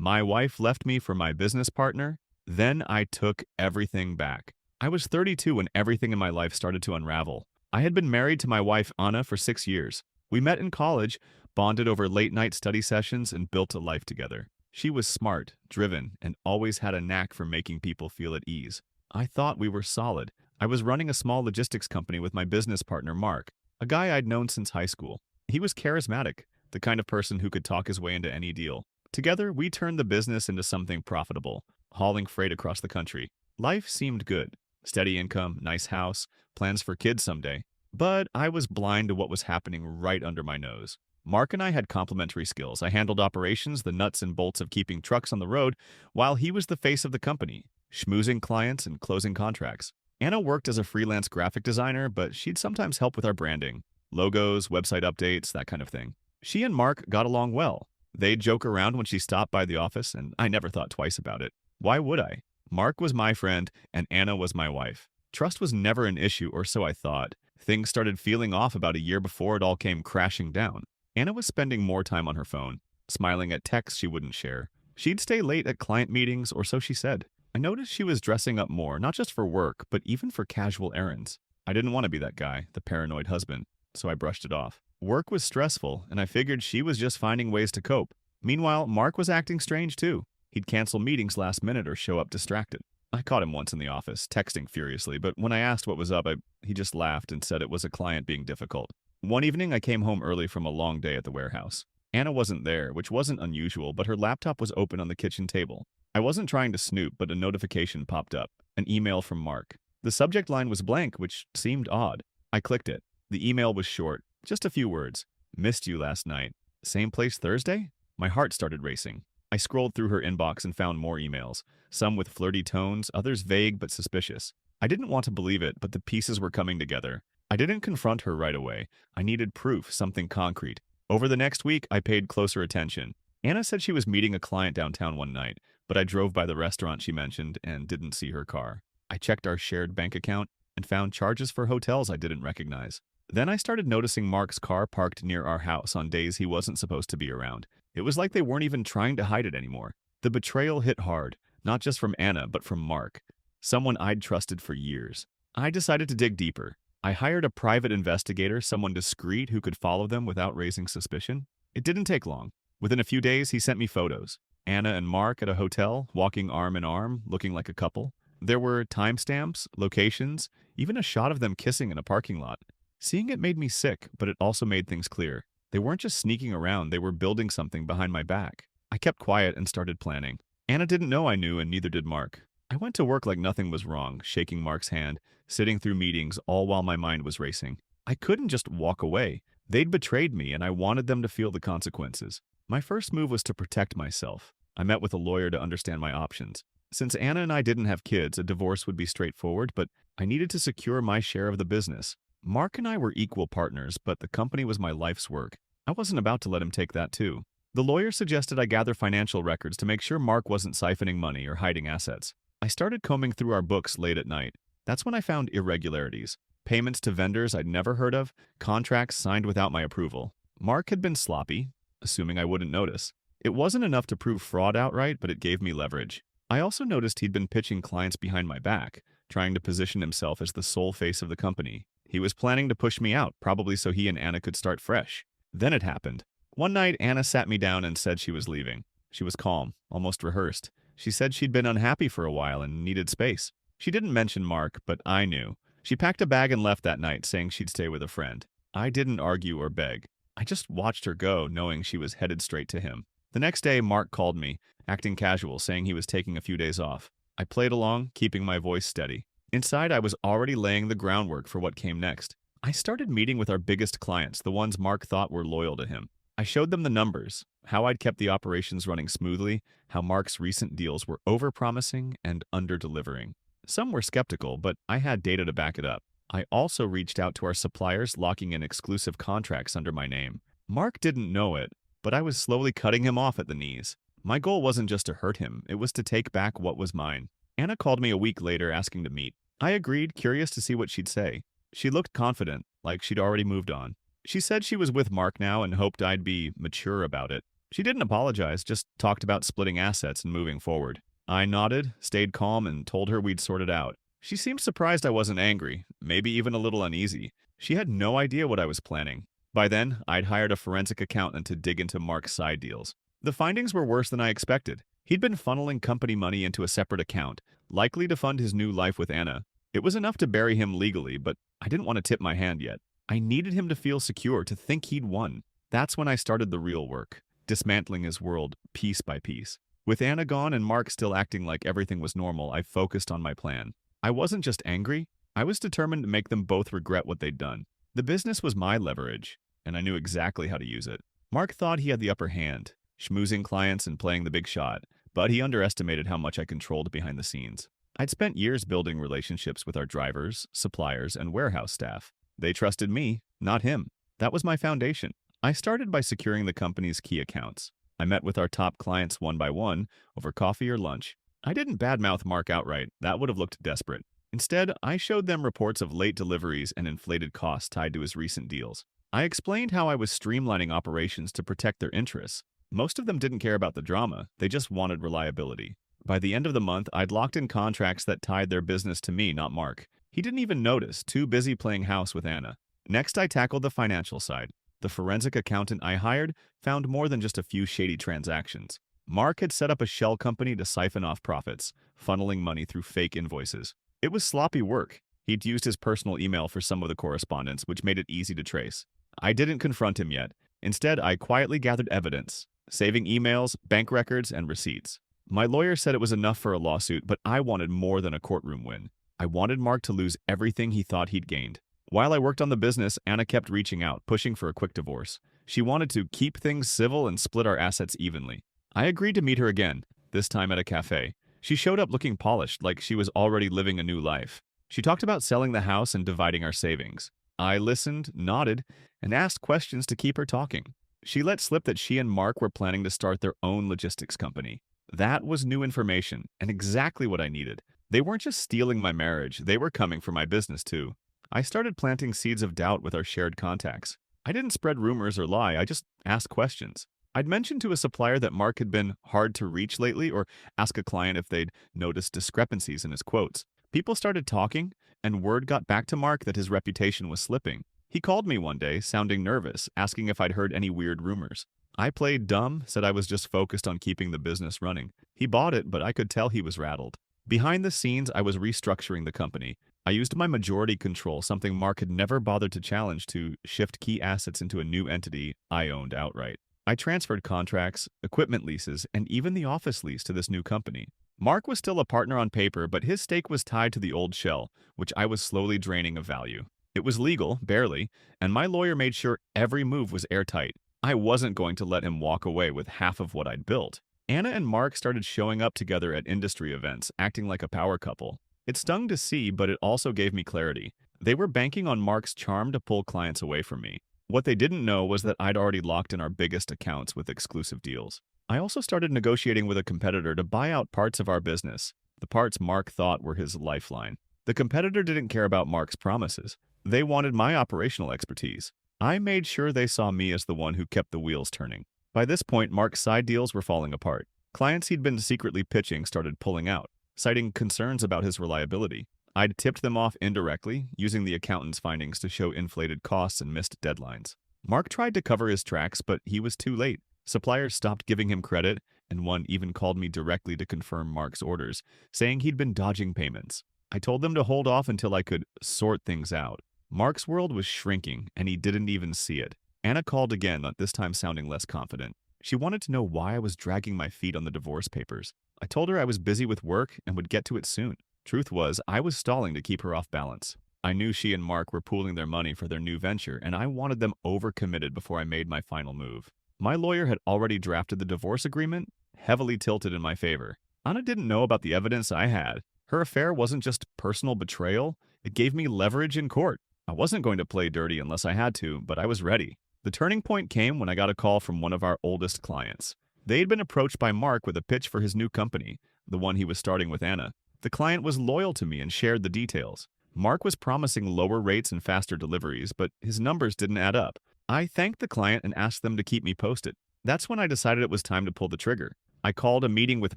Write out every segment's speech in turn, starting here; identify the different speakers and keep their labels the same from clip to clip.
Speaker 1: My wife left me for my business partner. Then I took everything back. I was 32 when everything in my life started to unravel. I had been married to my wife, Anna, for 6 years. We met in college, bonded over late night study sessions, and built a life together. She was smart, driven, and always had a knack for making people feel at ease. I thought we were solid. I was running a small logistics company with my business partner, Mark, a guy I'd known since high school. He was charismatic, the kind of person who could talk his way into any deal. Together, we turned the business into something profitable, hauling freight across the country. Life seemed good. Steady income, nice house, plans for kids someday. But I was blind to what was happening right under my nose. Mark and I had complementary skills. I handled operations, the nuts and bolts of keeping trucks on the road, while he was the face of the company, schmoozing clients and closing contracts. Anna worked as a freelance graphic designer, but she'd sometimes help with our branding, logos, website updates, that kind of thing. She and Mark got along well. They'd joke around when she stopped by the office, and I never thought twice about it. Why would I? Mark was my friend, and Anna was my wife. Trust was never an issue, or so I thought. Things started feeling off about a year before it all came crashing down. Anna was spending more time on her phone, smiling at texts she wouldn't share. She'd stay late at client meetings, or so she said. I noticed she was dressing up more, not just for work, but even for casual errands. I didn't want to be that guy, the paranoid husband, so I brushed it off. Work was stressful, and I figured she was just finding ways to cope. Meanwhile, Mark was acting strange too. He'd cancel meetings last minute or show up distracted. I caught him once in the office, texting furiously, but when I asked what was up, he just laughed and said it was a client being difficult. One evening, I came home early from a long day at the warehouse. Anna wasn't there, which wasn't unusual, but her laptop was open on the kitchen table. I wasn't trying to snoop, but a notification popped up, an email from Mark. The subject line was blank, which seemed odd. I clicked it. The email was short, just a few words. Missed you last night. Same place Thursday? My heart started racing. I scrolled through her inbox and found more emails, some with flirty tones, others vague but suspicious. I didn't want to believe it, but the pieces were coming together. I didn't confront her right away. I needed proof, something concrete. Over the next week, I paid closer attention. Anna said she was meeting a client downtown one night, but I drove by the restaurant she mentioned and didn't see her car. I checked our shared bank account and found charges for hotels I didn't recognize. Then I started noticing Mark's car parked near our house on days he wasn't supposed to be around. It was like they weren't even trying to hide it anymore. The betrayal hit hard, not just from Anna, but from Mark, someone I'd trusted for years. I decided to dig deeper. I hired a private investigator, someone discreet who could follow them without raising suspicion. It didn't take long. Within a few days, he sent me photos. Anna and Mark at a hotel, walking arm in arm, looking like a couple. There were timestamps, locations, even a shot of them kissing in a parking lot. Seeing it made me sick, but it also made things clear. They weren't just sneaking around, they were building something behind my back. I kept quiet and started planning. Anna didn't know I knew, and neither did Mark. I went to work like nothing was wrong, shaking Mark's hand, sitting through meetings, all while my mind was racing. I couldn't just walk away. They'd betrayed me, and I wanted them to feel the consequences. My first move was to protect myself. I met with a lawyer to understand my options. Since Anna and I didn't have kids, a divorce would be straightforward, but I needed to secure my share of the business. Mark and I were equal partners, but the company was my life's work. I wasn't about to let him take that too. The lawyer suggested I gather financial records to make sure Mark wasn't siphoning money or hiding assets. I started combing through our books late at night. That's when I found irregularities. Payments to vendors I'd never heard of, contracts signed without my approval. Mark had been sloppy, assuming I wouldn't notice. It wasn't enough to prove fraud outright, but it gave me leverage. I also noticed he'd been pitching clients behind my back, trying to position himself as the sole face of the company. He was planning to push me out, probably so he and Anna could start fresh. Then it happened. One night, Anna sat me down and said she was leaving. She was calm, almost rehearsed. She said she'd been unhappy for a while and needed space. She didn't mention Mark, but I knew. She packed a bag and left that night, saying she'd stay with a friend. I didn't argue or beg. I just watched her go, knowing she was headed straight to him. The next day, Mark called me, acting casual, saying he was taking a few days off. I played along, keeping my voice steady. Inside, I was already laying the groundwork for what came next. I started meeting with our biggest clients, the ones Mark thought were loyal to him. I showed them the numbers, how I'd kept the operations running smoothly, how Mark's recent deals were over-promising and under-delivering. Some were skeptical, but I had data to back it up. I also reached out to our suppliers, locking in exclusive contracts under my name. Mark didn't know it, but I was slowly cutting him off at the knees. My goal wasn't just to hurt him, it was to take back what was mine. Anna called me a week later asking to meet. I agreed, curious to see what she'd say. She looked confident, like she'd already moved on. She said she was with Mark now and hoped I'd be mature about it. She didn't apologize, just talked about splitting assets and moving forward. I nodded, stayed calm, and told her we'd sort it out. She seemed surprised I wasn't angry, maybe even a little uneasy. She had no idea what I was planning. By then, I'd hired a forensic accountant to dig into Mark's side deals. The findings were worse than I expected. He'd been funneling company money into a separate account, likely to fund his new life with Anna. It was enough to bury him legally, but I didn't want to tip my hand yet. I needed him to feel secure, to think he'd won. That's when I started the real work, dismantling his world piece by piece. With Anna gone and Mark still acting like everything was normal, I focused on my plan. I wasn't just angry, I was determined to make them both regret what they'd done. The business was my leverage, and I knew exactly how to use it. Mark thought he had the upper hand, schmoozing clients and playing the big shot, but he underestimated how much I controlled behind the scenes. I'd spent years building relationships with our drivers, suppliers, and warehouse staff. They trusted me, not him. That was my foundation. I started by securing the company's key accounts. I met with our top clients one by one over coffee or lunch. I didn't badmouth Mark outright. That would have looked desperate. Instead, I showed them reports of late deliveries and inflated costs tied to his recent deals. I explained how I was streamlining operations to protect their interests. Most of them didn't care about the drama, they just wanted reliability. By the end of the month, I'd locked in contracts that tied their business to me, not Mark. He didn't even notice, too busy playing house with Anna. Next, I tackled the financial side. The forensic accountant I hired found more than just a few shady transactions. Mark had set up a shell company to siphon off profits, funneling money through fake invoices. It was sloppy work. He'd used his personal email for some of the correspondence, which made it easy to trace. I didn't confront him yet. Instead, I quietly gathered evidence, saving emails, bank records, and receipts. My lawyer said it was enough for a lawsuit, but I wanted more than a courtroom win. I wanted Mark to lose everything he thought he'd gained. While I worked on the business, Anna kept reaching out, pushing for a quick divorce. She wanted to keep things civil and split our assets evenly. I agreed to meet her again, this time at a cafe. She showed up looking polished, like she was already living a new life. She talked about selling the house and dividing our savings. I listened, nodded, and asked questions to keep her talking. She let slip that she and Mark were planning to start their own logistics company. That was new information, and exactly what I needed. They weren't just stealing my marriage, they were coming for my business too. I started planting seeds of doubt with our shared contacts. I didn't spread rumors or lie, I just asked questions. I'd mentioned to a supplier that Mark had been hard to reach lately, or ask a client if they'd noticed discrepancies in his quotes. People started talking, and word got back to Mark that his reputation was slipping. He called me one day, sounding nervous, asking if I'd heard any weird rumors. I played dumb, said I was just focused on keeping the business running. He bought it, but I could tell he was rattled. Behind the scenes, I was restructuring the company. I used my majority control, something Mark had never bothered to challenge, to shift key assets into a new entity I owned outright. I transferred contracts, equipment leases, and even the office lease to this new company. Mark was still a partner on paper, but his stake was tied to the old shell, which I was slowly draining of value. It was legal, barely, and my lawyer made sure every move was airtight. I wasn't going to let him walk away with half of what I'd built. Anna and Mark started showing up together at industry events, acting like a power couple. It stung to see, but it also gave me clarity. They were banking on Mark's charm to pull clients away from me. What they didn't know was that I'd already locked in our biggest accounts with exclusive deals. I also started negotiating with a competitor to buy out parts of our business, the parts Mark thought were his lifeline. The competitor didn't care about Mark's promises. They wanted my operational expertise. I made sure they saw me as the one who kept the wheels turning. By this point, Mark's side deals were falling apart. Clients he'd been secretly pitching started pulling out, citing concerns about his reliability. I'd tipped them off indirectly, using the accountant's findings to show inflated costs and missed deadlines. Mark tried to cover his tracks, but he was too late. Suppliers stopped giving him credit, and one even called me directly to confirm Mark's orders, saying he'd been dodging payments. I told them to hold off until I could sort things out. Mark's world was shrinking, and he didn't even see it. Anna called again, this time sounding less confident. She wanted to know why I was dragging my feet on the divorce papers. I told her I was busy with work and would get to it soon. Truth was, I was stalling to keep her off balance. I knew she and Mark were pooling their money for their new venture, and I wanted them overcommitted before I made my final move. My lawyer had already drafted the divorce agreement, heavily tilted in my favor. Anna didn't know about the evidence I had. Her affair wasn't just personal betrayal, it gave me leverage in court. I wasn't going to play dirty unless I had to, but I was ready. The turning point came when I got a call from one of our oldest clients. They'd been approached by Mark with a pitch for his new company, the one he was starting with Anna. The client was loyal to me and shared the details. Mark was promising lower rates and faster deliveries, but his numbers didn't add up. I thanked the client and asked them to keep me posted. That's when I decided it was time to pull the trigger. I called a meeting with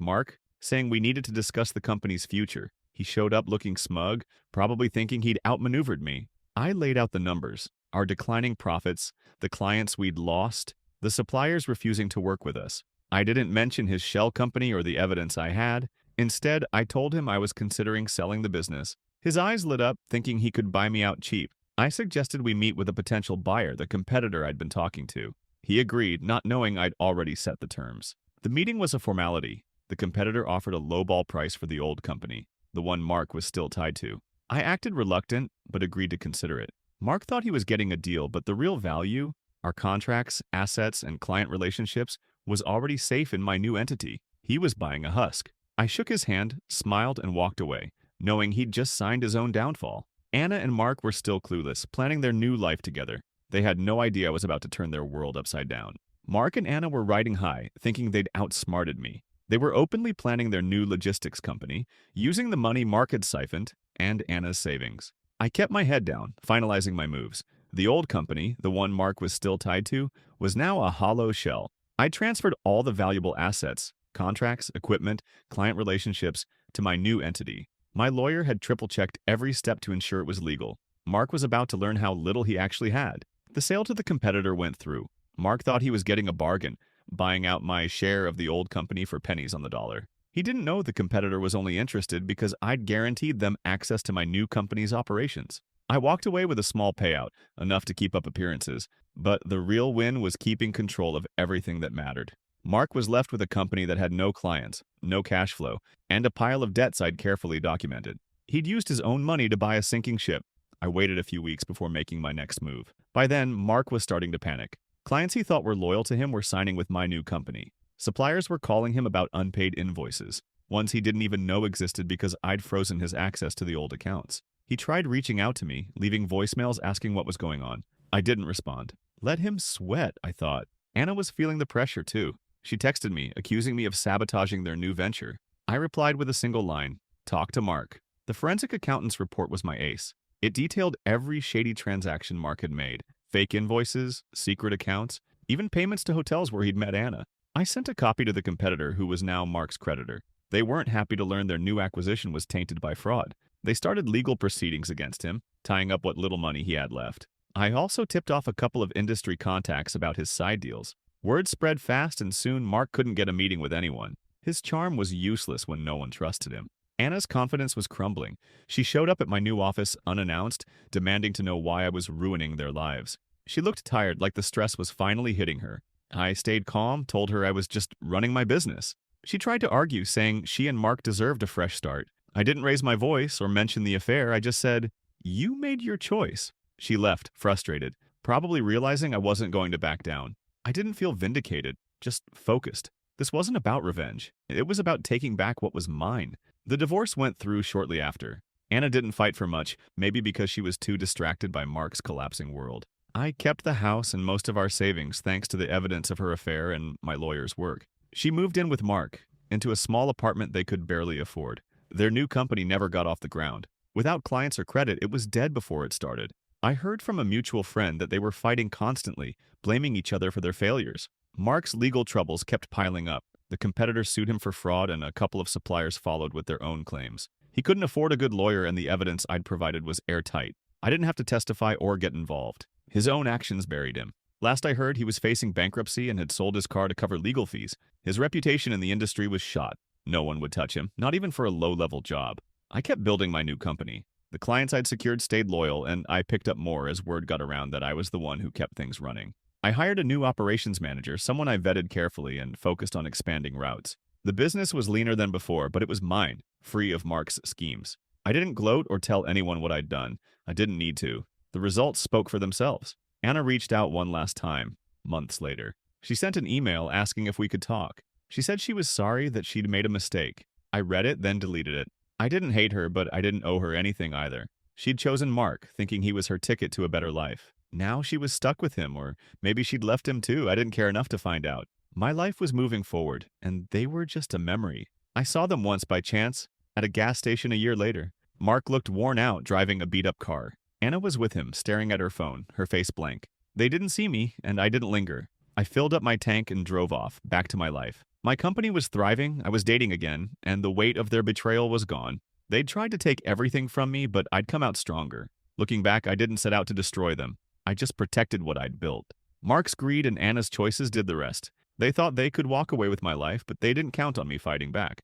Speaker 1: Mark, saying we needed to discuss the company's future. He showed up looking smug, probably thinking he'd outmaneuvered me. I laid out the numbers, our declining profits, the clients we'd lost, the suppliers refusing to work with us. I didn't mention his shell company or the evidence I had. Instead, I told him I was considering selling the business. His eyes lit up, thinking he could buy me out cheap. I suggested we meet with a potential buyer, the competitor I'd been talking to. He agreed, not knowing I'd already set the terms. The meeting was a formality. The competitor offered a lowball price for the old company, the one Mark was still tied to. I acted reluctant, but agreed to consider it. Mark thought he was getting a deal, but the real value, our contracts, assets, and client relationships, was already safe in my new entity. He was buying a husk. I shook his hand, smiled, and walked away, knowing he'd just signed his own downfall. Anna and Mark were still clueless, planning their new life together. They had no idea I was about to turn their world upside down. Mark and Anna were riding high, thinking they'd outsmarted me. They were openly planning their new logistics company, using the money Mark had siphoned and Anna's savings. I kept my head down, finalizing my moves. The old company, the one Mark was still tied to, was now a hollow shell. I transferred all the valuable assets, contracts, equipment, client relationships, to my new entity. My lawyer had triple-checked every step to ensure it was legal. Mark was about to learn how little he actually had. The sale to the competitor went through. Mark thought he was getting a bargain, buying out my share of the old company for pennies on the dollar. He didn't know the competitor was only interested because I'd guaranteed them access to my new company's operations. I walked away with a small payout, enough to keep up appearances, but the real win was keeping control of everything that mattered. Mark was left with a company that had no clients, no cash flow, and a pile of debts I'd carefully documented. He'd used his own money to buy a sinking ship. I waited a few weeks before making my next move. By then, Mark was starting to panic. Clients he thought were loyal to him were signing with my new company. Suppliers were calling him about unpaid invoices, ones he didn't even know existed because I'd frozen his access to the old accounts. He tried reaching out to me, leaving voicemails asking what was going on. I didn't respond. Let him sweat, I thought. Anna was feeling the pressure too. She texted me, accusing me of sabotaging their new venture. I replied with a single line, "Talk to Mark." The forensic accountant's report was my ace. It detailed every shady transaction Mark had made, fake invoices, secret accounts, even payments to hotels where he'd met Anna. I sent a copy to the competitor who was now Mark's creditor. They weren't happy to learn their new acquisition was tainted by fraud. They started legal proceedings against him, tying up what little money he had left. I also tipped off a couple of industry contacts about his side deals. Word spread fast and soon Mark couldn't get a meeting with anyone. His charm was useless when no one trusted him. Anna's confidence was crumbling. She showed up at my new office unannounced, demanding to know why I was ruining their lives. She looked tired, like the stress was finally hitting her. I stayed calm, told her I was just running my business. She tried to argue, saying she and Mark deserved a fresh start. I didn't raise my voice or mention the affair, I just said, "You made your choice." She left, frustrated, probably realizing I wasn't going to back down. I didn't feel vindicated, just focused. This wasn't about revenge. It was about taking back what was mine. The divorce went through shortly after. Anna didn't fight for much, maybe because she was too distracted by Mark's collapsing world. I kept the house and most of our savings thanks to the evidence of her affair and my lawyer's work. She moved in with Mark, into a small apartment they could barely afford. Their new company never got off the ground. Without clients or credit, it was dead before it started. I heard from a mutual friend that they were fighting constantly, blaming each other for their failures. Mark's legal troubles kept piling up. The competitor sued him for fraud and a couple of suppliers followed with their own claims. He couldn't afford a good lawyer and the evidence I'd provided was airtight. I didn't have to testify or get involved. His own actions buried him. Last I heard, he was facing bankruptcy and had sold his car to cover legal fees. His reputation in the industry was shot. No one would touch him, not even for a low-level job. I kept building my new company. The clients I'd secured stayed loyal, and I picked up more as word got around that I was the one who kept things running. I hired a new operations manager, someone I vetted carefully and focused on expanding routes. The business was leaner than before, but it was mine, free of Mark's schemes. I didn't gloat or tell anyone what I'd done. I didn't need to. The results spoke for themselves. Anna reached out one last time, months later. She sent an email asking if we could talk. She said she was sorry that she'd made a mistake. I read it, then deleted it. I didn't hate her, but I didn't owe her anything either. She'd chosen Mark, thinking he was her ticket to a better life. Now she was stuck with him, or maybe she'd left him too. I didn't care enough to find out. My life was moving forward, and they were just a memory. I saw them once by chance, at a gas station a year later. Mark looked worn out, driving a beat-up car. Anna was with him, staring at her phone, her face blank. They didn't see me, and I didn't linger. I filled up my tank and drove off, back to my life. My company was thriving, I was dating again, and the weight of their betrayal was gone. They'd tried to take everything from me, but I'd come out stronger. Looking back, I didn't set out to destroy them. I just protected what I'd built. Mark's greed and Anna's choices did the rest. They thought they could walk away with my life, but they didn't count on me fighting back.